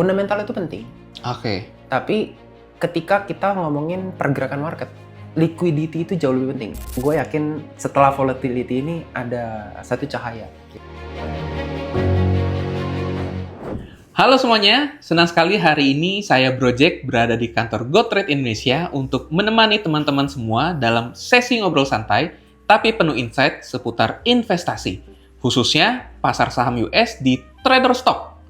fundamental itu penting. Oke. Tapi ketika kita ngomongin pergerakan market, liquidity itu jauh lebih penting. Gue yakin setelah volatility ini ada satu cahaya. Halo semuanya, senang sekali hari ini saya Brojek berada di kantor GoTrade Indonesia untuk menemani teman-teman semua dalam sesi ngobrol santai tapi penuh insight seputar investasi, khususnya pasar saham US di trader stock.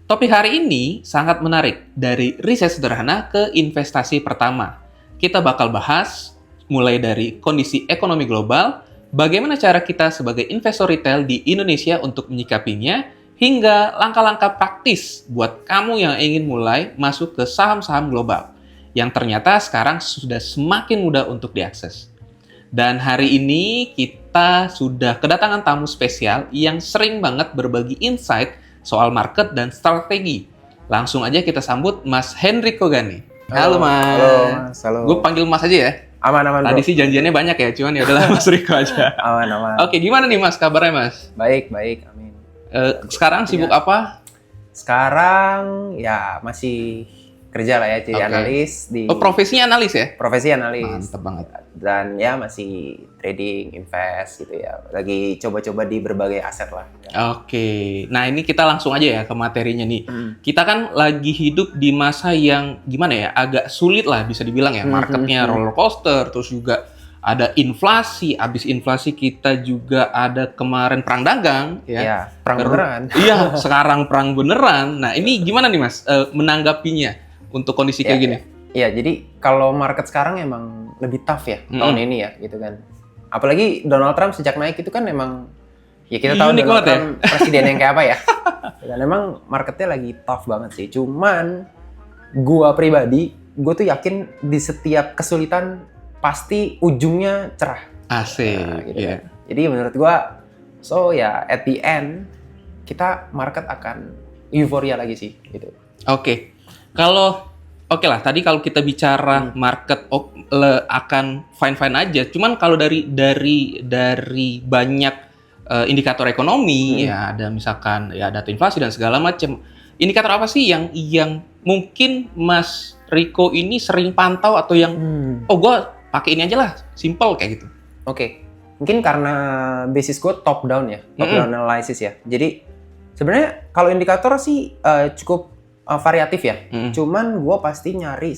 Topik hari ini sangat menarik, dari riset sederhana ke investasi pertama. Kita bakal bahas mulai dari kondisi ekonomi global, bagaimana cara kita sebagai investor retail di Indonesia untuk menyikapinya, hingga langkah-langkah praktis buat kamu yang ingin mulai masuk ke saham-saham global yang ternyata sekarang sudah semakin mudah untuk diakses. Dan hari ini kita sudah kedatangan tamu spesial yang sering banget berbagi insight soal market dan strategi. Langsung aja kita sambut Mas Henrico Gani. Halo Mas. Halo Mas. Halo. Gue panggil Mas aja ya. Aman. Tadi Bro. sih janjiannya banyak ya, cuman ya udahlah Mas Rico aja. Aman. Oke, gimana nih Mas kabarnya Mas? Baik. Amin. Sekarang sibuk apa? Sekarang ya masih kerja lah ya, jadi Oke. analis di Profesinya analis ya? profesi analis. Mantep banget. Dan ya masih trading, invest gitu ya. Lagi coba-coba di berbagai aset lah. Oke, nah ini kita langsung aja ya ke materinya nih. Hmm. Kita kan lagi hidup di masa yang gimana ya, agak sulit lah bisa dibilang ya. Marketnya roller coaster, terus juga ada inflasi. Abis inflasi kita juga ada kemarin perang dagang ya. Ya, perang beneran. Iya, sekarang perang beneran. Nah ini gimana nih Mas menanggapinya untuk kondisi kayak gini? Iya, jadi kalau market sekarang emang lebih tough ya tahun ini ya, gitu kan. Apalagi Donald Trump sejak naik itu kan emang, ya kita tahu Unik Donald banget ya. Trump presiden yang kayak apa ya. Dan emang marketnya lagi tough banget sih. Cuman gua pribadi, gua tuh yakin di setiap kesulitan pasti ujungnya cerah. Asik, Nah, gitu ya. kan. Jadi menurut gua, at the end kita market akan euforia lagi sih, gitu. Oke, oke lah. Tadi kalau kita bicara market akan fine aja. Cuman kalau dari banyak indikator ekonomi ya ada misalkan ya data inflasi dan segala macam. Indikator apa sih yang mungkin Mas Rico ini sering pantau atau yang gue pakai ini aja lah, simple kayak gitu. Oke. Mungkin karena basis gue top down ya, top down analysis ya. Jadi sebenarnya kalau indikator sih cukup variatif ya. Cuman gue pasti nyari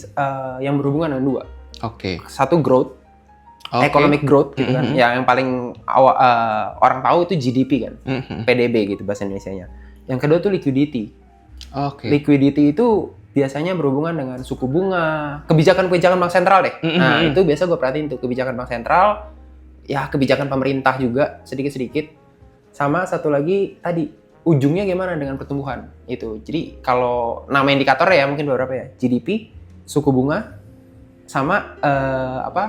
yang berhubungan dengan dua. Oke. Satu growth, economic growth gitu kan. Yang paling orang tahu itu GDP kan, PDB gitu bahasa Indonesianya. Yang kedua tuh liquidity. Oke. Liquidity itu biasanya berhubungan dengan suku bunga, kebijakan bank sentral deh. Nah itu biasa gue perhatiin tuh kebijakan bank sentral, ya kebijakan pemerintah juga sedikit-sedikit. Sama satu lagi tadi, ujungnya gimana dengan pertumbuhan itu. Jadi kalau nama indikator ya mungkin beberapa ya, GDP, suku bunga, sama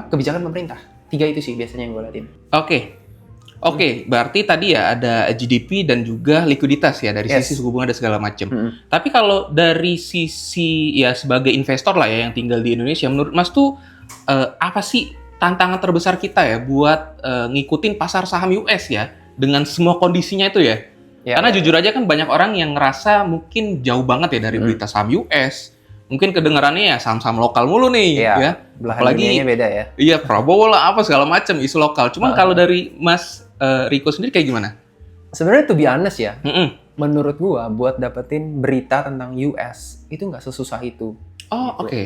kebijakan pemerintah. 3 itu sih biasanya yang gue liatin. Oke, berarti tadi ya ada GDP dan juga likuiditas ya dari sisi suku bunga dan segala macam. Tapi kalau dari sisi ya sebagai investor lah ya yang tinggal di Indonesia, menurut Mas tuh apa sih tantangan terbesar kita ya buat ngikutin pasar saham US ya dengan semua kondisinya itu ya? Karena jujur aja kan banyak orang yang ngerasa mungkin jauh banget ya dari berita saham US. Mungkin kedengarannya ya saham-saham lokal mulu nih ya. Apalagi dunianya beda ya. Iya, Prabowo lah apa segala macam isu lokal. Cuman kalau dari Mas Rico sendiri kayak gimana? Sebenarnya to be honest ya, menurut gua buat dapetin berita tentang US itu nggak sesusah itu. Oh, gitu. oke.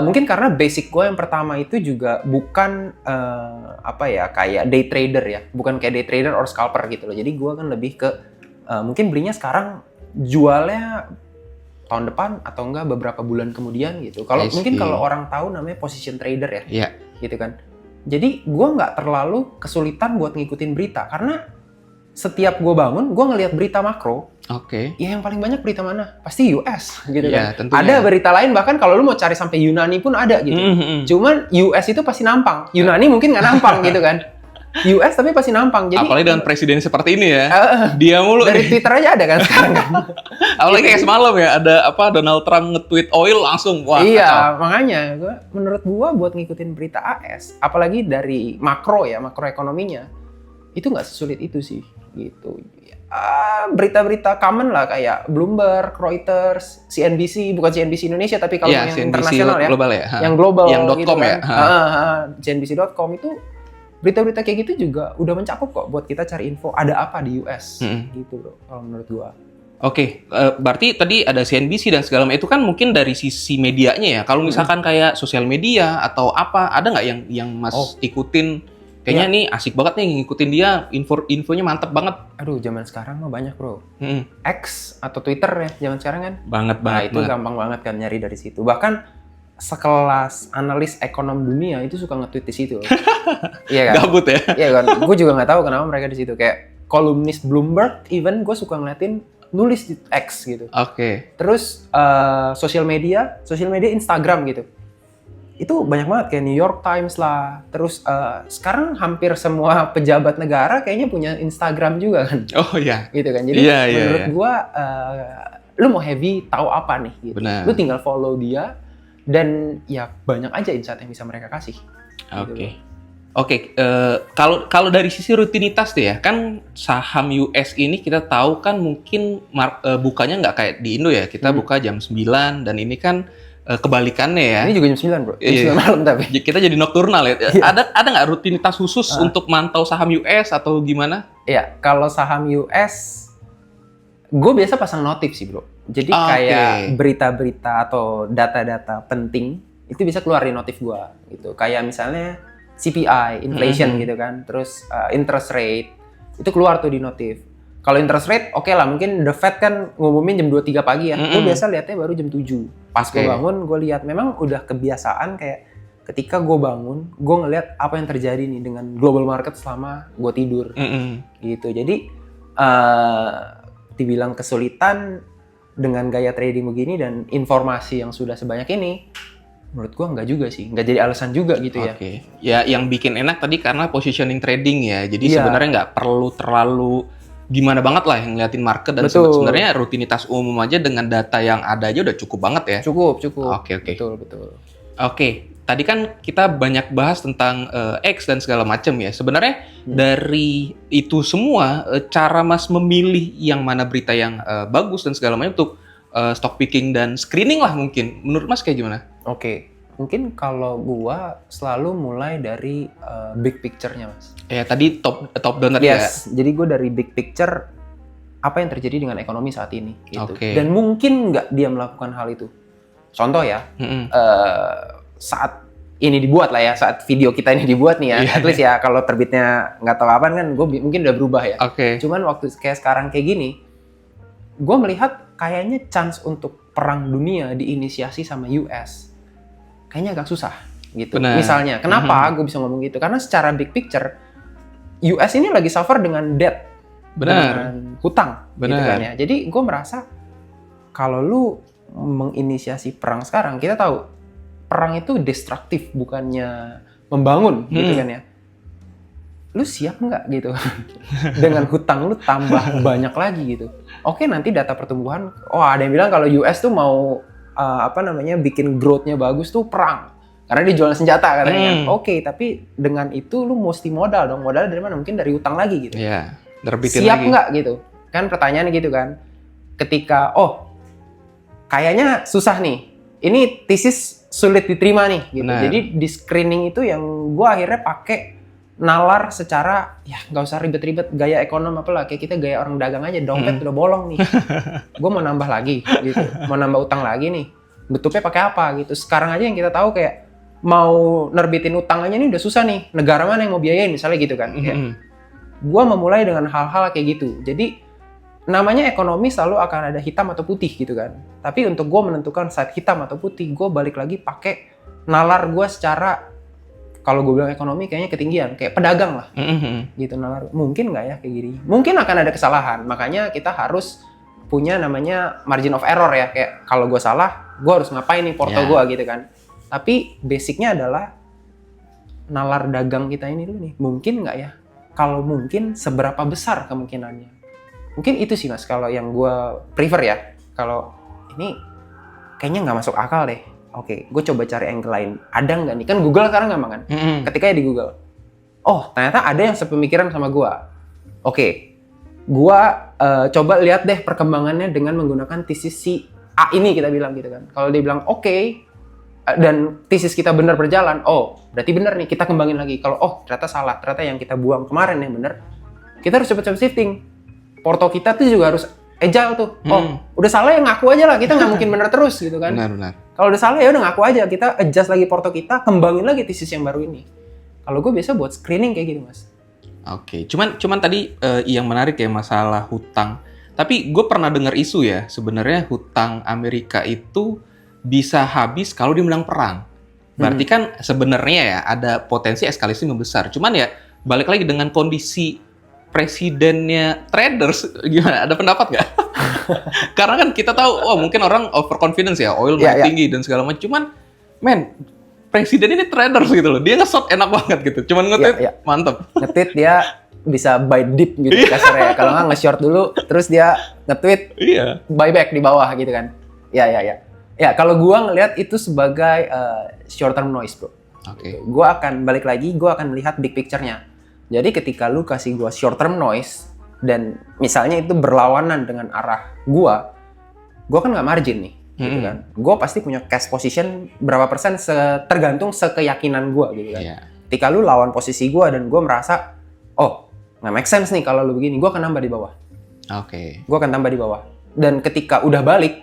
Mungkin karena basic gua yang pertama itu juga bukan kayak day trader ya, bukan kayak day trader or scalper gitu loh. Jadi gua kan lebih ke mungkin belinya sekarang, jualnya tahun depan atau enggak beberapa bulan kemudian gitu. Kalau orang tahu namanya position trader ya, gitu kan. Jadi gue nggak terlalu kesulitan buat ngikutin berita karena setiap gue bangun gue ngelihat berita makro. Oke. Ya yang paling banyak berita mana? Pasti US gitu Ya, kan. tentunya. Ada berita lain bahkan kalau lu mau cari sampai Yunani pun ada gitu. Cuman US itu pasti nampang. Yunani mungkin nggak nampang gitu kan. US tapi pasti nampang. Jadi apalagi dengan presiden seperti ini ya. Dia mulu dari nih. Twitter aja ada kan sekarang kan. Apalagi kayak semalam ya ada Donald Trump nge-tweet oil langsung wah. Iya, kacau. makanya menurut gua buat ngikutin berita AS, apalagi dari makroekonominya, itu nggak sesulit itu sih gitu. berita-berita common lah kayak Bloomberg, Reuters, CNBC, bukan CNBC Indonesia tapi kalau Iya, yang CNBC internasional ya, global ya. yang global Yang gitu .com kan. ya. CNBC.com itu berita-berita kayak gitu juga udah mencakup kok buat kita cari info ada apa di US gitu bro kalau menurut gua. Oke, berarti tadi ada CNBC dan segala macam itu kan mungkin dari sisi medianya ya. Kalau misalkan kayak sosial media atau apa, ada nggak yang Mas ikutin? Kayaknya nih asik banget nih ngikutin dia, infonya mantep banget. Aduh, zaman sekarang mah banyak bro. X atau Twitter ya zaman sekarang kan. Banget. Itu gampang banget kan nyari dari situ. Bahkan sekelas analis ekonom dunia itu suka nge-tweet di situ. Iya kan? Gabut ya? Iya kan? Gue juga nggak tahu kenapa mereka di situ. Kayak kolumnis Bloomberg, even gue suka ngeliatin nulis di X gitu. Oke. Terus sosial media Instagram gitu. Itu banyak banget kayak New York Times lah. Terus sekarang hampir semua pejabat negara kayaknya punya Instagram juga kan. Oh iya. Gitu kan. Jadi menurut gua lu mau heavy tahu apa nih gitu. Benar. Lu tinggal follow dia dan ya banyak aja insight yang bisa mereka kasih. Oke. Oke, kalau dari sisi rutinitas deh ya, kan saham US ini kita tahu kan mungkin bukanya nggak kayak di Indo ya, kita buka jam 9 dan ini kan kebalikannya ya. Ini juga jam 9 bro, jam 9 malam tapi. Kita jadi nocturnal ya. Ada nggak rutinitas khusus untuk mantau saham US atau gimana? Iya, kalau saham US, gue biasa pasang notif sih bro. Jadi kayak berita-berita atau data-data penting, itu bisa keluar di notif gue gitu. Kayak misalnya CPI, inflation gitu kan, terus interest rate, itu keluar tuh di notif. Kalau interest rate, oke lah, mungkin The Fed kan ngumumin jam 2-3 pagi ya, gue biasa lihatnya baru jam 7. Pas gue bangun, gue lihat, memang udah kebiasaan kayak ketika gue bangun, gue ngelihat apa yang terjadi nih dengan global market selama gue tidur. Gitu, jadi dibilang kesulitan dengan gaya trading begini dan informasi yang sudah sebanyak ini, menurut gua nggak juga sih, nggak jadi alasan juga gitu ya. Oke. Ya yang bikin enak tadi karena positioning trading ya. Jadi sebenarnya nggak perlu terlalu gimana banget lah yang ngeliatin market dan sebenarnya rutinitas umum aja dengan data yang ada aja udah cukup banget ya. Cukup. Oke. Betul. Oke. Tadi kan kita banyak bahas tentang X dan segala macam ya. Sebenarnya dari itu semua cara Mas memilih yang mana berita yang bagus dan segala macam untuk stock picking dan screening lah mungkin. Menurut Mas kayak gimana? Oke, mungkin kalau gua selalu mulai dari big picture-nya, Mas. Ya tadi top down tadi ya. Jadi gua dari big picture apa yang terjadi dengan ekonomi saat ini gitu. Dan mungkin nggak dia melakukan hal itu. Contoh ya, saat ini dibuat lah ya, saat video kita ini dibuat nih ya, at least ya kalau terbitnya nggak tahu kapan kan, gue mungkin udah berubah ya. Cuman waktu kayak sekarang kayak gini, gue melihat kayaknya chance untuk perang dunia diinisiasi sama US kayaknya agak susah gitu. Misalnya, kenapa gue bisa ngomong gitu? Karena secara big picture, US ini lagi suffer dengan debt, dengan hutang, gitu kan ya. Jadi gue merasa kalau lu menginisiasi perang sekarang, kita tahu perang itu destruktif, bukannya membangun, gitu kan ya. Lu siap nggak gitu? Dengan hutang lu tambah banyak lagi gitu. Oke, nanti data pertumbuhan, ada yang bilang kalau US tuh mau bikin growth-nya bagus tuh perang. Karena dia jualan senjata katanya. Oke, tapi dengan itu lu mesti modal dong. Modal dari mana? Mungkin dari hutang lagi gitu. Iya, siap nggak gitu? Kan pertanyaannya gitu kan. Ketika, kayaknya susah nih. Ini tesis sulit diterima nih gitu. Jadi di screening itu yang gue akhirnya pakai nalar secara ya nggak usah ribet-ribet gaya ekonom apalah, kayak kita gaya orang dagang aja, dompet udah bolong nih. Gue mau nambah lagi gitu. Mau nambah utang lagi nih. Bentuknya pakai apa gitu. Sekarang aja yang kita tahu kayak mau nerbitin utang aja nih udah susah nih. Negara mana yang mau biayain misalnya gitu kan. Gue memulai dengan hal-hal kayak gitu. Jadi namanya ekonomi selalu akan ada hitam atau putih gitu kan. Tapi untuk gue menentukan side hitam atau putih, gue balik lagi pakai nalar gue secara, kalau gue bilang ekonomi kayaknya ketinggian, kayak pedagang lah. Gitu nalar. Mungkin nggak ya kayak gini? Mungkin akan ada kesalahan. Makanya kita harus punya namanya margin of error ya. Kayak kalau gue salah, gue harus ngapain nih porto gue gitu kan. Tapi basicnya adalah nalar dagang kita ini dulu nih. Mungkin nggak ya? Kalau mungkin, seberapa besar kemungkinannya? Mungkin itu sih Mas, kalau yang gue prefer ya. Kalau ini kayaknya nggak masuk akal deh. Oke, gue coba cari angle lain. Ada nggak nih? Kan Google sekarang gampang kan? Ketika di Google, ternyata ada yang sepemikiran sama gue. Oke, gue coba lihat deh perkembangannya dengan menggunakan tesis si A ini kita bilang gitu kan. Kalau dia bilang oke, dan tesis kita benar berjalan, oh berarti benar nih, kita kembangin lagi. Kalau ternyata salah, ternyata yang kita buang kemarin yang benar, kita harus cepet-cepet shifting. Porto kita tuh juga harus agile tuh. Udah salah ya ngaku aja lah, kita nggak mungkin benar terus gitu kan. Benar. Kalau udah salah ya udah ngaku aja, kita adjust lagi porto kita, kembangin lagi tesis yang baru ini. Kalau gue biasa buat screening kayak gitu, Mas. Oke, cuman tadi yang menarik ya masalah hutang. Tapi gue pernah dengar isu ya, sebenarnya hutang Amerika itu bisa habis kalau dia menang perang. Berarti kan sebenarnya ya ada potensi eskalasi membesar. Cuman ya balik lagi dengan kondisi presidennya traders, gimana? Ada pendapat nggak? Karena kan kita tahu, mungkin orang overconfidence ya, oil naik tinggi dan segala macam. Cuman, presiden ini traders gitu loh. Dia nge-short enak banget gitu. Cuman nge-tweet, mantep. Nge-tweet dia bisa buy dip gitu kasarnya. Kalau nggak nge-short dulu, terus dia nge-tweet buy back di bawah gitu kan. Ya, kalau gua ngelihat itu sebagai short term noise, bro. Oke. Gua akan balik lagi, gua akan melihat big picture-nya. Jadi ketika lu kasih gua short term noise dan misalnya itu berlawanan dengan arah gua kan nggak margin nih, gitu kan. Gua pasti punya cash position berapa persen tergantung sekeyakinan gua gitu kan. Ketika lu lawan posisi gua dan gua merasa nggak make sense nih kalau lu begini, gua akan nambah di bawah. Oke. Gua akan tambah di bawah. Dan ketika udah balik,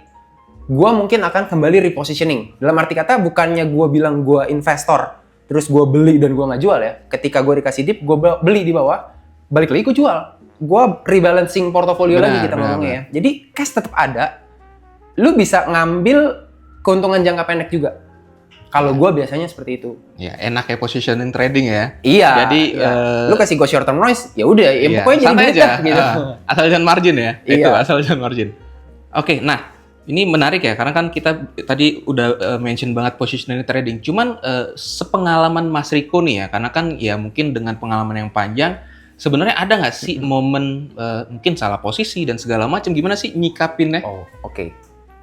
gua mungkin akan kembali repositioning. Dalam arti kata bukannya gua bilang gua investor terus gue beli dan gue nggak jual ya. Ketika gue dikasih dip, gue beli di bawah, balik lagi gue jual. Gue rebalancing portofolio lagi kita ngomongnya ya. Jadi cash tetap ada. Lu bisa ngambil keuntungan jangka pendek juga. Kalau gue biasanya seperti itu. Ya, enak ya positioning trading ya. Iya. Jadi lu kasih gue short term noise, ya udah, pokoknya jadi duit dah gitu. Asal jangan margin ya. Itu asal jangan margin. Oke, nah ini menarik ya, karena kan kita tadi udah mention banget positioning trading. Cuman sepengalaman Mas Riko nih ya, karena kan ya mungkin dengan pengalaman yang panjang, sebenarnya ada nggak sih momen mungkin salah posisi dan segala macam, gimana sih nyikapinnya? Oke.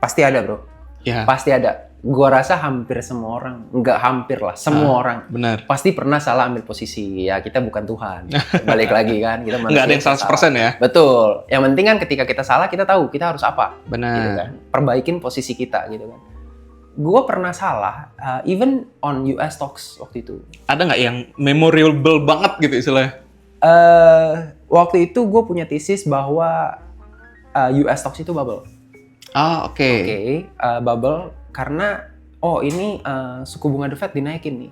Pasti ada, bro. Ya. Pasti ada. Gua rasa hampir semua orang, nggak hampir lah, semua orang benar. Pasti pernah salah ambil posisi. Ya kita bukan Tuhan. Balik lagi kan, kita manusia. Nggak ada yang 100% ya? Betul. Yang penting kan ketika kita salah, kita tahu kita harus apa. Benar. Gitu kan. Perbaikin posisi kita gitu kan. Gua pernah salah, even on US stocks waktu itu. Ada nggak yang memorable banget gitu istilahnya? Waktu itu gue punya tesis bahwa US stocks itu bubble. Oke. Bubble karena ini suku bunga The Fed dinaikin nih.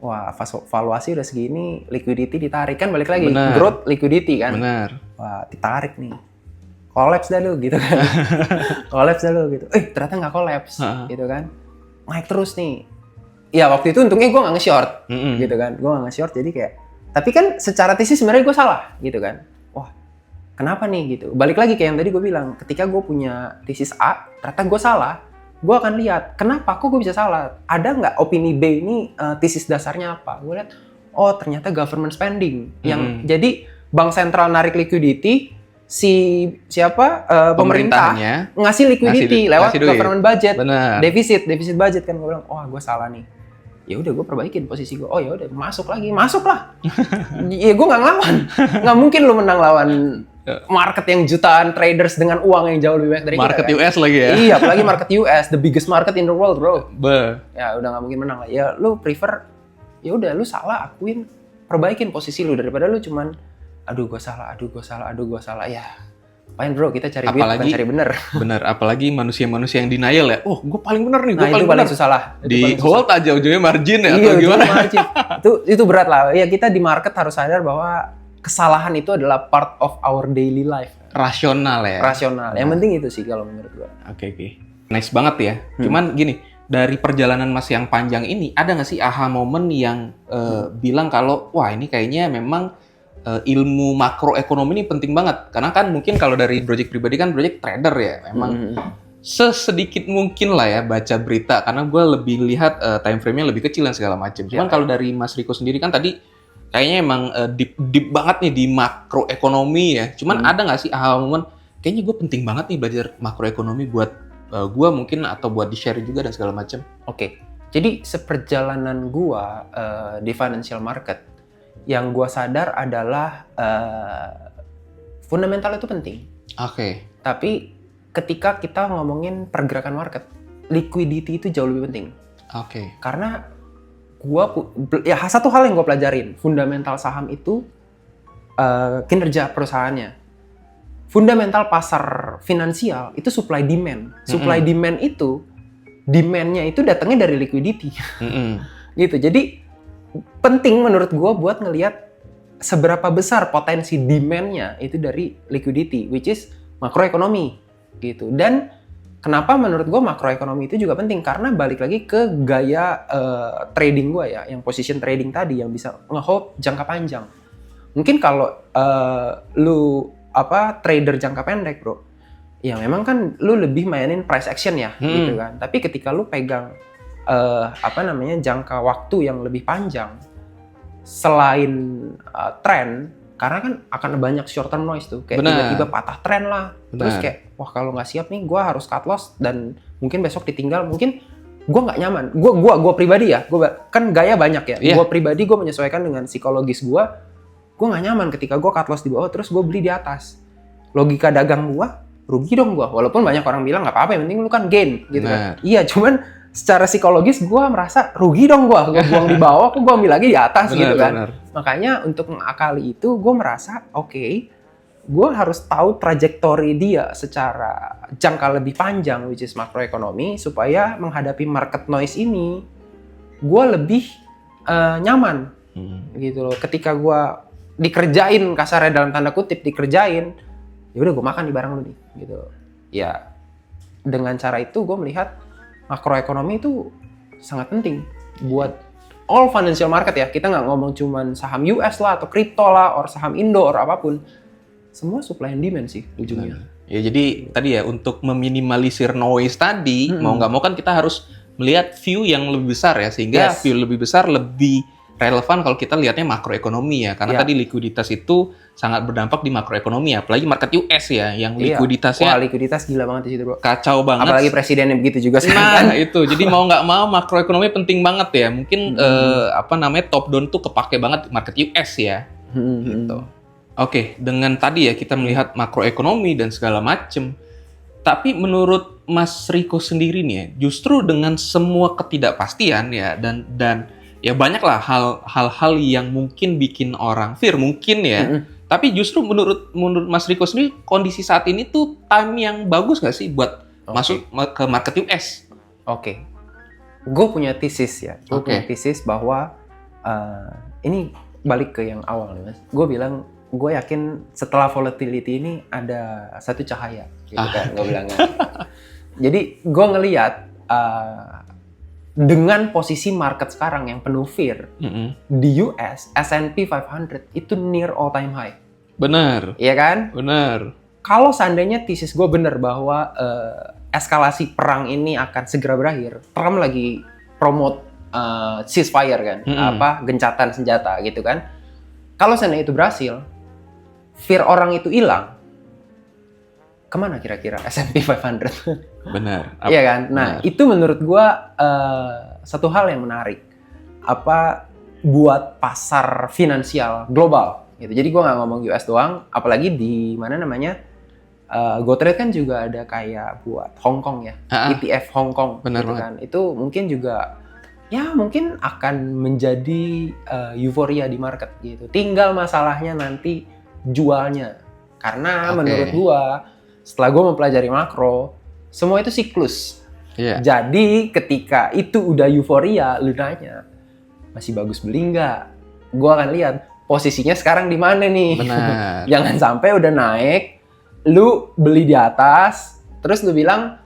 Wah, valuasi udah segini, liquidity ditarik kan, balik lagi. Bener. Growth liquidity kan. Benar. Wah, ditarik nih. Collapse dah lu gitu kan. Collapse dah lu gitu. Ternyata nggak collapse gitu kan. Naik terus nih. Ya waktu itu untungnya gue nggak nge-short gitu kan. Gue nggak nge-short jadi kayak. Tapi kan secara tesis sebenarnya gue salah gitu kan. Wah, kenapa nih gitu. Balik lagi kayak yang tadi gue bilang. Ketika gue punya tesis A, ternyata gue salah. Gue akan lihat, kenapa kok gue bisa salah? Ada nggak opini B ini tesis dasarnya apa? Gue lihat, ternyata government spending. Yang jadi bank sentral narik liquidity, pemerintah ngasih liquidity lewat government budget, defisit budget kan. Gue bilang, gue salah nih. Ya udah gue perbaikin posisi gue. Ya udah masuk lah. Ya gue nggak ngelawan, nggak mungkin lu menang lawan market yang jutaan traders dengan uang yang jauh lebih banyak dari market kita, kan? US lagi ya. Iya, apalagi market US, the biggest market in the world, bro. Ya udah nggak mungkin menang lah. Ya lu prefer, ya udah lu salah, akuin, perbaikin posisi lu daripada lu cuman aduh gue salah. Ya apain bro, kita cari duit bukan cari bener. Bener, apalagi manusia-manusia yang denial ya. Gue paling bener nih, gue paling bener. Susah lah. Di hold aja ujungnya margin ya, iya, atau gimana? Margin. itu berat lah. Ya kita di market harus sadar bahwa kesalahan itu adalah part of our daily life. Rasional ya? Rasional. Yang penting itu sih kalau menurut gue. Oke. Nice banget ya. Cuman gini, dari perjalanan Mas yang panjang ini, ada nggak sih aha moment yang bilang kalau, wah ini kayaknya memang ilmu makroekonomi ini penting banget. Karena kan mungkin kalau dari project pribadi kan project trader ya. Memang sesedikit mungkin lah ya baca berita. Karena gue lebih lihat time frame-nya lebih kecil dan segala macam. Cuman kalau dari Mas Riko sendiri kan tadi kayaknya emang deep banget nih di makroekonomi ya. Cuman ada nggak sih aha moment, kayaknya gue penting banget nih belajar makroekonomi buat gue mungkin atau buat di-share juga dan segala macam. Oke. Jadi seperjalanan gue di financial market, yang gue sadar adalah fundamental itu penting. Oke. Tapi ketika kita ngomongin pergerakan market, liquidity itu jauh lebih penting. Oke. Karena satu hal yang gue pelajarin, fundamental saham itu kinerja perusahaannya. Fundamental pasar finansial itu supply demand. Supply demand itu, demand-nya itu datangnya dari liquidity. Gitu. Jadi penting menurut gue buat ngelihat seberapa besar potensi demand-nya itu dari liquidity, which is makroekonomi. Gitu. Dan kenapa menurut gue makroekonomi itu juga penting? Karena balik lagi ke gaya trading gue ya, yang position trading tadi yang bisa nge-hold jangka panjang. Mungkin kalau lu trader jangka pendek, bro, ya memang kan lu lebih mainin price action ya, gitu kan. Tapi ketika lu pegang jangka waktu yang lebih panjang, selain tren, karena kan akan banyak short term noise tuh, kayak tiba-tiba patah tren lah. Terus kayak, wah kalau nggak siap nih, gue harus cut loss dan mungkin besok ditinggal. Mungkin gue nggak nyaman. Gue pribadi ya, gue kan gaya banyak ya. Gue pribadi gue menyesuaikan dengan psikologis gue. Gue nggak nyaman ketika gue cut loss di bawah, terus gue beli di atas. Logika dagang gue, rugi dong gue. Walaupun banyak orang bilang nggak apa-apa, yang penting lu kan gain, gitu kan. Iya, cuman secara psikologis gue merasa rugi dong gue buang di bawah, gue ambil lagi di atas, gitu kan. Makanya untuk mengakali itu gue merasa gue harus tahu trajektori dia secara jangka lebih panjang, which is makroekonomi, supaya menghadapi market noise ini gue lebih nyaman, gitu loh. Ketika gue dikerjain, kasarnya dalam tanda kutip dikerjain, ya udah gue makan di barang lu nih, gitu. Ya dengan cara itu gue melihat makroekonomi itu sangat penting buat all financial market ya. Kita nggak ngomong cuman saham US lah atau kripto lah, or saham Indo, or apapun. Semua supply and demand sih ujungnya. Ya jadi tadi ya, untuk meminimalisir noise tadi, mau nggak mau kan kita harus melihat view yang lebih besar ya, sehingga view lebih besar lebih relevan kalau kita lihatnya makroekonomi ya, karena tadi likuiditas itu sangat berdampak di makroekonomi ya, apalagi market US ya, yang likuiditasnya likuiditas gila banget di situ, bro. Kacau banget. Apalagi presidennya begitu juga sekarang. Nah, itu. Jadi mau nggak mau makroekonomi penting banget ya. Mungkin top down tuh kepake banget market US ya. Gitu. Oke, dengan tadi ya kita melihat makroekonomi dan segala macem. Tapi menurut Mas Riko sendiri nih ya, justru dengan semua ketidakpastian ya, dan ya banyaklah hal-hal yang mungkin bikin orang fear mungkin ya. Tapi justru menurut Mas Riko sendiri, kondisi saat ini tuh time yang bagus nggak sih buat masuk ke market US? Gue punya tesis ya. Gue punya tesis bahwa ini balik ke yang awal nih, Mas. Gue bilang, gue yakin setelah volatility ini ada satu cahaya, gitu kan. Gue bilangnya. Jadi gue ngelihat dengan posisi market sekarang yang penuh fear, di US, S&P 500 itu near all time high. Benar. Iya kan? Benar. Kalau seandainya tesis gue benar bahwa eskalasi perang ini akan segera berakhir, Trump lagi promote ceasefire kan, gencatan senjata gitu kan. Kalau seandainya itu berhasil, fear orang itu hilang, kemana kira-kira S&P 500? Benar. Iya kan? Nah, itu menurut gua satu hal yang menarik. Buat pasar finansial global gitu. Jadi gua nggak ngomong US doang, apalagi di mana namanya GoTrade kan juga ada kayak buat Hong Kong ya, ETF Hong Kong. Benar gitu kan. Itu mungkin juga mungkin akan menjadi euforia di market gitu. Tinggal masalahnya nanti jualnya. Karena menurut gua setelah gua mempelajari makro, semua itu siklus. Jadi ketika itu udah euforia, lu nanya, masih bagus beli nggak? Gue akan lihat posisinya sekarang di mana nih. Benar. Jangan sampai udah naik, lu beli di atas, terus lu bilang,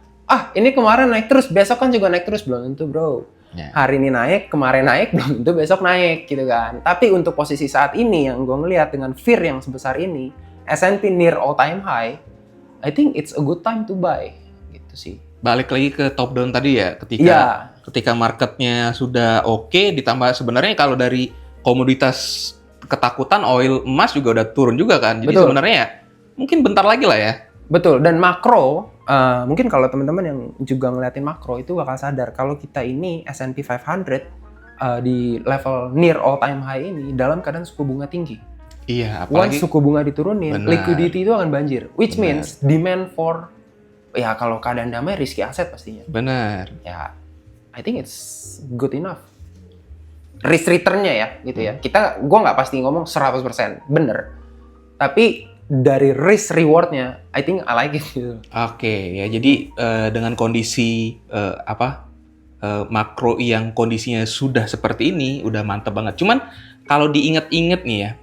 ini kemarin naik terus, besok kan juga naik terus. Belum tentu, bro. Hari ini naik, kemarin naik, belum tentu besok naik, gitu kan. Tapi untuk posisi saat ini yang gue ngelihat dengan fear yang sebesar ini, S&P near all time high, I think it's a good time to buy. Gitu sih. Balik lagi ke top down tadi ya, ketika marketnya sudah oke, ditambah sebenarnya kalau dari komoditas ketakutan, oil, emas juga udah turun juga kan. Jadi sebenarnya ya mungkin bentar lagi lah ya. Betul, dan makro, mungkin kalau teman-teman yang juga ngeliatin makro itu bakal sadar kalau kita ini S&P 500 di level near all time high ini dalam keadaan suku bunga tinggi. Iya, Once apalagi suku bunga diturunin, benar. liquidity itu akan banjir. Which Benar. means demand for, ya kalau keadaan damai risky asset pastinya. Benar. Ya, I think it's good enough. Risk return-nya ya, gitu ya. Gua nggak pasti ngomong 100%, bener. Tapi dari risk reward-nya, I think I like it gitu. Oke, ya jadi dengan kondisi makro yang kondisinya sudah seperti ini, udah mantep banget. Cuman kalau diinget-inget nih ya,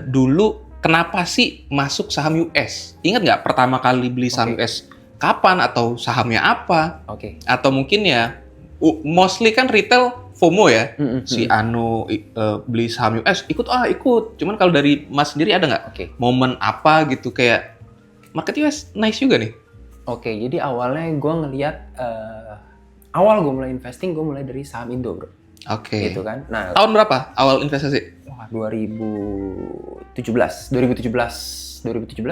dulu kenapa sih masuk saham US? Ingat nggak pertama kali beli saham Oke. US kapan atau sahamnya apa? Oke. Atau mungkin ya, mostly kan retail FOMO ya. Si Anu beli saham US, ikut. Cuman kalau dari Mas sendiri ada nggak Oke. momen apa gitu kayak market US nice juga nih? Oke, jadi awalnya gue ngeliat, awal gue mulai investing, gue mulai dari saham Indo, bro. Oke. Gitu kan. Nah, Tahun berapa awal investasi? wah, 2017.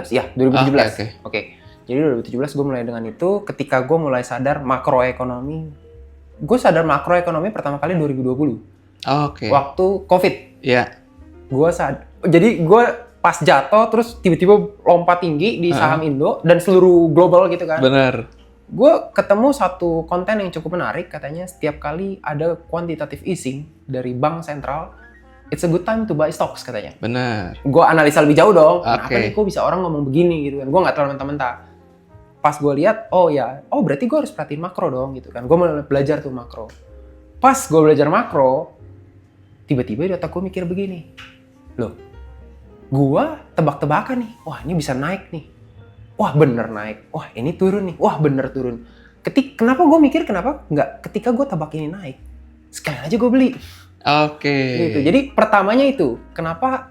Ya, 2017. Oke. Jadi 2017 gue mulai dengan itu. Ketika gue mulai sadar makroekonomi, gue sadar makroekonomi pertama kali 2020. Oke. Waktu COVID. Ya. Jadi gue pas jatuh terus tiba-tiba lompat tinggi di saham Indo dan seluruh global gitu kan. Bener. Gue ketemu satu konten yang cukup menarik, katanya setiap kali ada quantitative easing dari bank sentral, it's a good time to buy stocks katanya. Bener. Gue analisa lebih jauh dong, kenapa Oke. nih kok bisa orang ngomong begini gitu kan. Gue nggak terlalu mentah-mentah. Pas gue lihat, berarti gue harus perhatiin makro dong gitu kan. Gue mulai belajar tuh makro. Pas gue belajar makro, tiba-tiba di otak gue mikir begini, loh, gue tebak-tebakan nih, wah ini bisa naik nih, wah bener naik, wah ini turun nih, wah bener turun. Kenapa gue mikir kenapa nggak ketika gue tebak ini naik, sekalian aja gue beli. Oke. Gitu. Jadi pertamanya itu, kenapa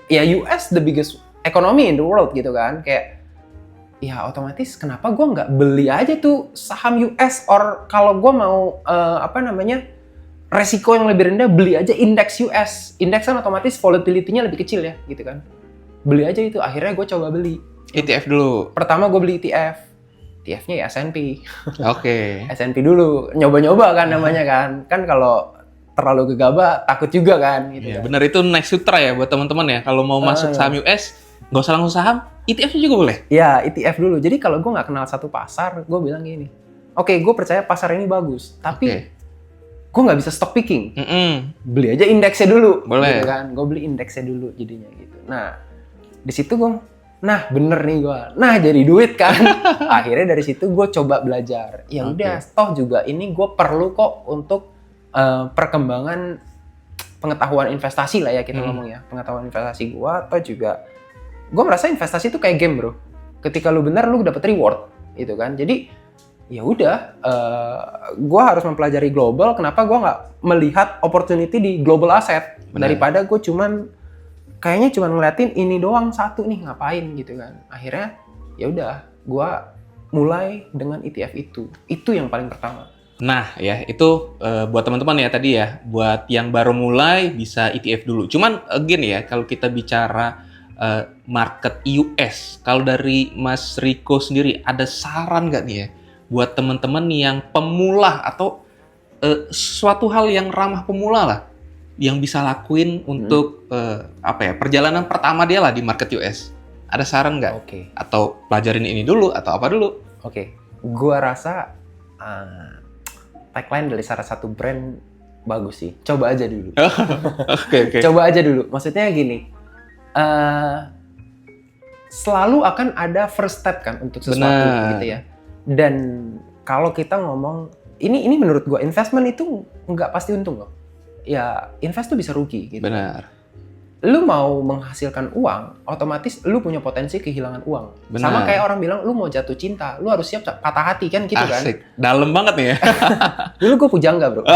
ya US the biggest economy in the world gitu kan, kayak ya otomatis kenapa gue nggak beli aja tuh saham US, or kalau gue mau resiko yang lebih rendah, beli aja indeks US. Indeks kan otomatis volatility-nya lebih kecil ya gitu kan. Beli aja itu, akhirnya gue coba beli. ETF dulu. Pertama gue beli ETF. ETF-nya ya S&P. Oke. S&P dulu, nyoba-nyoba kan namanya kan. Kan kalau terlalu gegabah takut juga kan gitu. Ya, kan. bener itu nice sutra ya buat teman-teman ya. Kalau mau masuk saham US, nggak usah langsung saham, ETF-nya juga boleh. Ya, ETF dulu. Jadi kalau gue nggak kenal satu pasar, gue bilang gini, oke, gue percaya pasar ini bagus, tapi gue nggak bisa stock picking. Beli aja indeksnya dulu. Boleh. Gitu kan. Gue beli indeksnya dulu jadinya gitu. Nah, di situ gue, bener nih gue. Nah, jadi duit kan. Akhirnya dari situ gue coba belajar. Ya udah, toh juga ini gue perlu kok untuk perkembangan pengetahuan investasi lah ya kita ngomong ya. Pengetahuan investasi gue, atau juga gue merasa investasi itu kayak game, bro. Ketika lu bener, lu dapet reward gitu kan. Jadi ya udah, gue harus mempelajari global. Kenapa gue nggak melihat opportunity di global asset? Benar. Daripada gue kayaknya cuman ngeliatin ini doang satu nih, ngapain gitu kan. Akhirnya ya udah, gue mulai dengan ETF itu yang paling pertama. Nah ya itu buat teman-teman ya tadi ya, buat yang baru mulai bisa ETF dulu. Cuman again ya, kalau kita bicara market US, kalau dari Mas Riko sendiri ada saran nggak nih ya buat teman-teman yang pemula atau suatu hal yang ramah pemula lah yang bisa lakuin untuk perjalanan pertama dia lah di market US? Ada saran nggak? Oke. Atau pelajarin ini dulu atau apa dulu? Oke. Gua rasa tagline dari salah satu brand bagus sih. Coba aja dulu. Oke. Coba aja dulu. Maksudnya gini, selalu akan ada first step kan untuk sesuatu gitu ya. Dan kalau kita ngomong, ini menurut gua investment itu nggak pasti untung loh. Ya invest tuh bisa rugi gitu. Benar. Lu mau menghasilkan uang, otomatis lu punya potensi kehilangan uang. Benar. Sama kayak orang bilang, lu mau jatuh cinta, lu harus siap patah hati kan gitu kan. Asik. Dalam banget nih ya. Dulu gue pujangga, bro.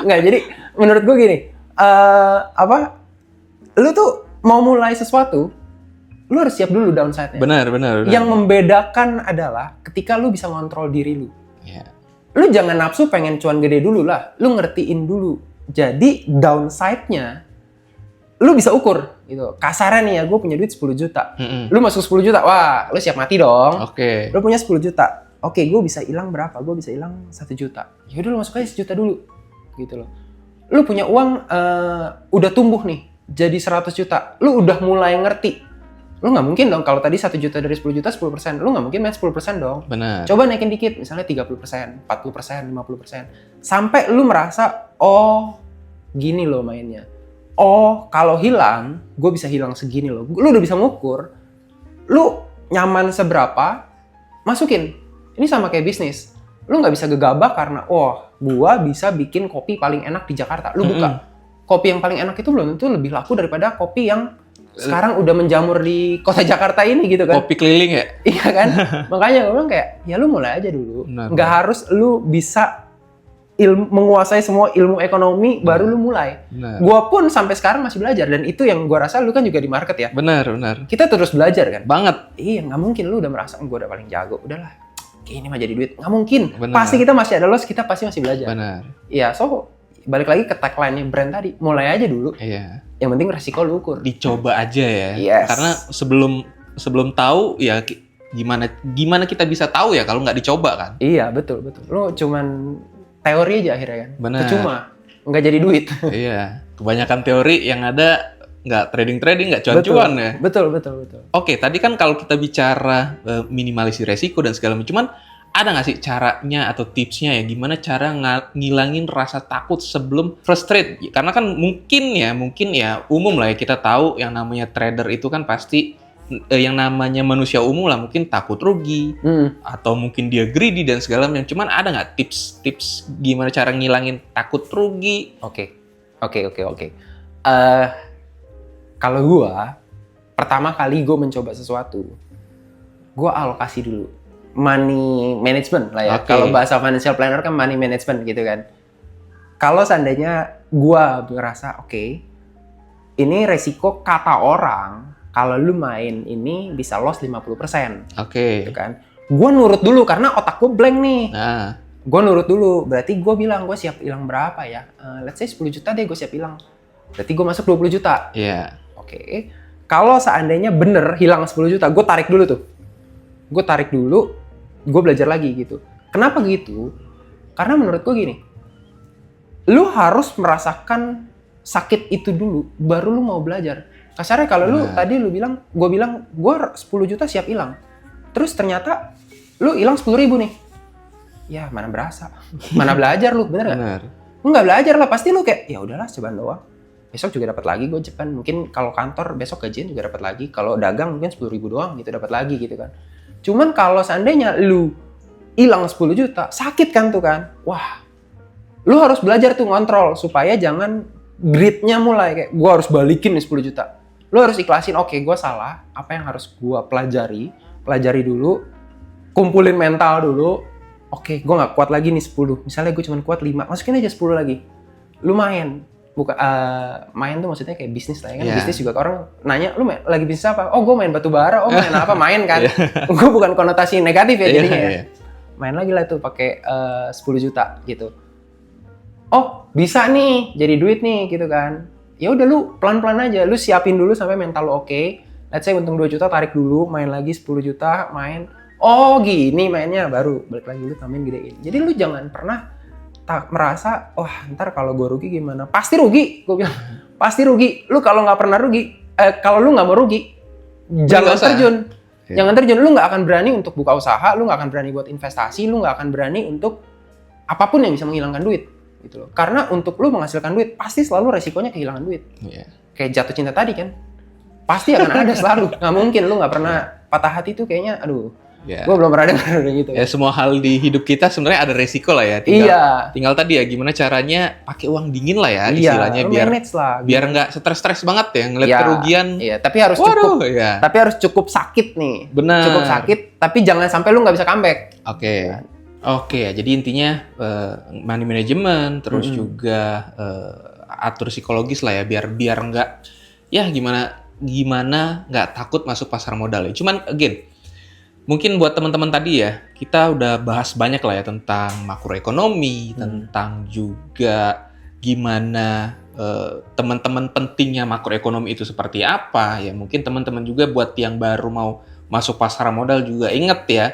Nggak, jadi menurut gue gini, lu tuh mau mulai sesuatu, lu harus siap dulu downside-nya. Benar. Yang membedakan adalah ketika lu bisa ngontrol diri lu. Ya. Lu jangan nafsu pengen cuan gede dulu lah, lu ngertiin dulu. Jadi downside-nya lu bisa ukur gitu. Kasarnya nih ya, gue punya duit 10 juta. Lu masuk 10 juta, wah lu siap mati dong. Oke. Lu punya 10 juta. Oke, gue bisa hilang berapa? Gue bisa hilang 1 juta. Ya udah lu masuk aja 1 juta dulu. Gitu loh. Lu punya uang udah tumbuh nih. jadi 100 juta, lu udah mulai ngerti. Lu nggak mungkin dong kalau tadi 1 juta dari 10 juta 10%, lu nggak mungkin main 10% dong. Benar. Coba naikin dikit, misalnya 30%, 40%, 50%. Sampai lu merasa, oh gini loh mainnya. Oh kalau hilang, gue bisa hilang segini loh. Lu udah bisa ngukur, lu nyaman seberapa, masukin. Ini sama kayak bisnis. Lu nggak bisa gegabah karena, gue bisa bikin kopi paling enak di Jakarta. Lu buka, kopi yang paling enak itu belum tentu lebih laku daripada kopi yang sekarang udah menjamur di kota Jakarta ini gitu kan. Kopi keliling ya? Iya kan? Makanya gue bilang kayak, ya lu mulai aja dulu. Nggak harus lu bisa menguasai semua ilmu ekonomi baru lu mulai. Gue pun sampai sekarang masih belajar. Dan itu yang gue rasa lu kan juga di market ya. Benar. Kita terus belajar kan? Banget. Iya, nggak mungkin lu udah merasa, gue udah paling jago. Udahlah, kayak ini mah jadi duit. Nggak mungkin. Benar. Pasti kita masih ada loss, kita pasti masih belajar. Benar. Iya, so balik lagi ke tagline-nya brand tadi. Mulai aja dulu. Iya. Yang penting resiko lu ukur. Dicoba aja ya. Yes. Karena sebelum tahu ya gimana kita bisa tahu ya kalau nggak dicoba kan. Iya, betul. Lu cuman teori aja akhirnya kan. Benar. Percuma. Nggak jadi duit. Iya. Kebanyakan teori yang ada nggak trading, nggak cuan-cuan ya. Betul. Oke, tadi kan kalau kita bicara minimalisir resiko dan segala macam, cuman ada nggak sih caranya atau tipsnya ya gimana cara ngilangin rasa takut sebelum first trade? Karena kan mungkin ya umum lah ya kita tahu yang namanya trader itu kan pasti yang namanya manusia umum lah mungkin takut rugi atau mungkin dia greedy dan segala macam. Cuman ada nggak tips gimana cara ngilangin takut rugi? Oke. Kalau gua pertama kali gue mencoba sesuatu, gua alokasi dulu. Money management lah ya. Okay. Kalau bahasa financial planner kan money management gitu kan. Kalau seandainya gua ngerasa ini resiko kata orang kalau lu main ini bisa loss 50%. Oke. Gitu kan. Gua nurut dulu karena otak gua blank nih. Nah, Gua nurut dulu. Berarti gua bilang gua siap hilang berapa ya? Let's say 10 juta deh gua siap hilang. Berarti gua masuk 20 juta. iya. Oke. Kalau seandainya bener hilang 10 juta, gua tarik dulu tuh. Gue belajar lagi gitu. Kenapa gitu? Karena menurut gue gini, lu harus merasakan sakit itu dulu, baru lu mau belajar. Kasarnya kalau lu tadi gue bilang, gue 10 juta siap hilang. Terus ternyata lu hilang 10.000 nih. Ya mana berasa, mana belajar lu, bener gak? Benar. Lu nggak belajar lah, pasti lu kayak, ya udahlah cobaan doang. Besok juga dapat lagi gue cepan. Mungkin kalau kantor besok gajian juga dapat lagi. Kalau dagang mungkin 10.000 doang gitu dapat lagi gitu kan. Cuman kalau seandainya lu hilang 10 juta, sakit kan tuh kan. Wah, lu harus belajar tuh ngontrol supaya jangan greed-nya mulai kayak gue harus balikin nih 10 juta. Lu harus ikhlasin, oke, gue salah, apa yang harus gue pelajari dulu, kumpulin mental dulu. Oke, gue nggak kuat lagi nih 10. Misalnya gue cuma kuat 5, masukin aja 10 lagi. Lu main. Main tuh maksudnya kayak bisnis lah ya kan. Bisnis juga orang nanya, lu lagi bisnis apa? Oh gue main batu bara, main apa? Main kan. Gue bukan konotasi negatif ya jadinya ya. Main lagi lah tuh pakai 10 juta gitu. Oh bisa nih jadi duit nih gitu kan. Ya udah lu pelan-pelan aja, lu siapin dulu sampai mental lu oke. Let's say untung 2 juta tarik dulu, main lagi 10 juta, main. Oh gini mainnya, baru balik lagi lu tambahin gedein. Jadi lu jangan pernah merasa, wah ntar kalau gue rugi gimana? Pasti rugi, gue bilang. Pasti rugi. Lu kalau nggak pernah rugi, kalau lu nggak mau rugi, jangan terjun. Jangan terjun. Lu nggak akan berani untuk buka usaha, lu nggak akan berani buat investasi, lu nggak akan berani untuk apapun yang bisa menghilangkan duit. Gitu loh. Karena untuk lu menghasilkan duit, pasti selalu resikonya kehilangan duit. Kayak jatuh cinta tadi kan. Pasti akan ada selalu. Nggak mungkin lu nggak pernah patah hati tuh kayaknya, aduh. Gue belum pernah dengar gitu. Ya semua hal di hidup kita sebenarnya ada resiko lah ya. Tinggal tadi ya gimana caranya pakai uang dingin lah ya istilahnya biar nggak stres banget ya ngeliat kerugian. Iya, tapi harus cukup sakit nih. Benar. Cukup sakit, tapi jangan sampai lu nggak bisa comeback. Oke ya. Jadi intinya money management terus juga atur psikologis lah ya biar nggak ya gimana nggak takut masuk pasar modal ya. Cuman again mungkin buat teman-teman tadi ya, kita udah bahas banyak lah ya tentang makroekonomi, tentang juga gimana teman-teman pentingnya makroekonomi itu seperti apa. Ya mungkin teman-teman juga buat yang baru mau masuk pasar modal juga ingat ya,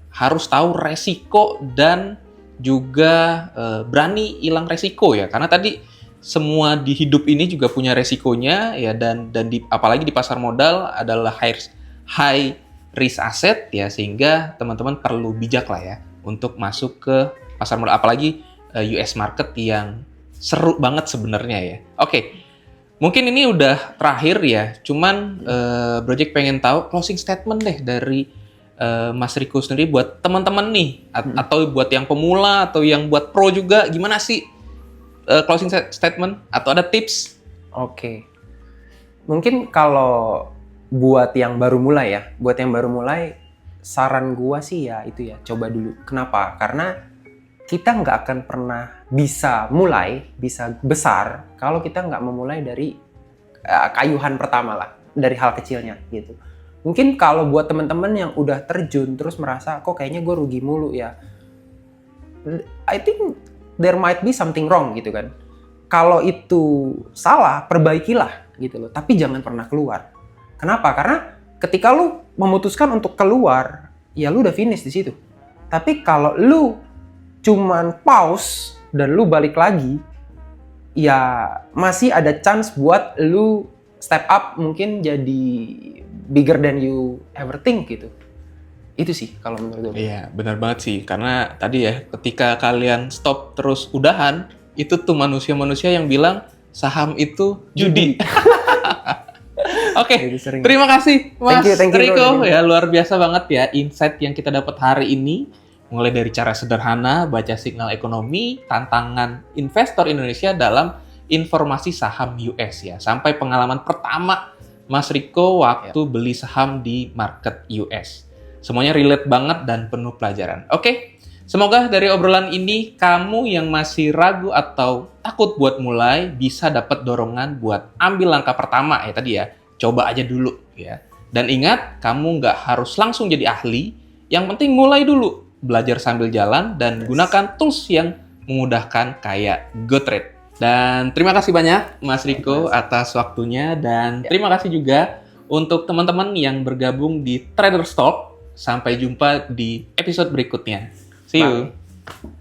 harus tahu resiko dan juga berani hilang resiko ya. Karena tadi semua di hidup ini juga punya resikonya ya, dan apalagi di pasar modal adalah high risk asset ya, sehingga teman-teman perlu bijak lah ya untuk masuk ke pasar modal, apalagi US market yang seru banget sebenarnya ya. Oke. Mungkin ini udah terakhir ya, cuman Project pengen tahu closing statement deh dari Mas Riko sendiri buat teman-teman nih, atau buat yang pemula atau yang buat pro juga, gimana sih closing statement atau ada tips? Oke. Mungkin kalau buat yang baru mulai saran gua sih ya itu ya, coba dulu. Kenapa? Karena kita nggak akan pernah bisa besar kalau kita nggak memulai dari kayuhan pertama lah, dari hal kecilnya gitu. Mungkin kalau buat teman-teman yang udah terjun terus merasa kok kayaknya gue rugi mulu ya, I think there might be something wrong gitu kan. Kalau itu salah, perbaikilah gitu loh, tapi jangan pernah keluar. Kenapa? Karena ketika lu memutuskan untuk keluar, ya lu udah finish di situ. Tapi kalau lu cuman pause dan lu balik lagi, ya masih ada chance buat lu step up, mungkin jadi bigger than you ever think gitu. Itu sih kalau menurut gue. Iya, benar banget sih. Karena tadi ya, ketika kalian stop terus udahan, itu tuh manusia-manusia yang bilang saham itu judi. Oke, terima kasih Mas Thank you, Riko. Ya, luar biasa banget ya insight yang kita dapat hari ini. Mulai dari cara sederhana, baca signal ekonomi, tantangan investor Indonesia dalam informasi saham US ya, sampai pengalaman pertama Mas Riko waktu beli saham di market US. Semuanya relate banget dan penuh pelajaran. Oke, semoga dari obrolan ini kamu yang masih ragu atau takut buat mulai bisa dapat dorongan buat ambil langkah pertama ya tadi ya. Coba aja dulu ya. Dan ingat, kamu nggak harus langsung jadi ahli. Yang penting mulai dulu. Belajar sambil jalan dan gunakan tools yang memudahkan kayak GoTrade. Dan terima kasih banyak Mas Riko atas waktunya, dan terima kasih juga untuk teman-teman yang bergabung di Trader's Talk. Sampai jumpa di episode berikutnya. See you. Bye.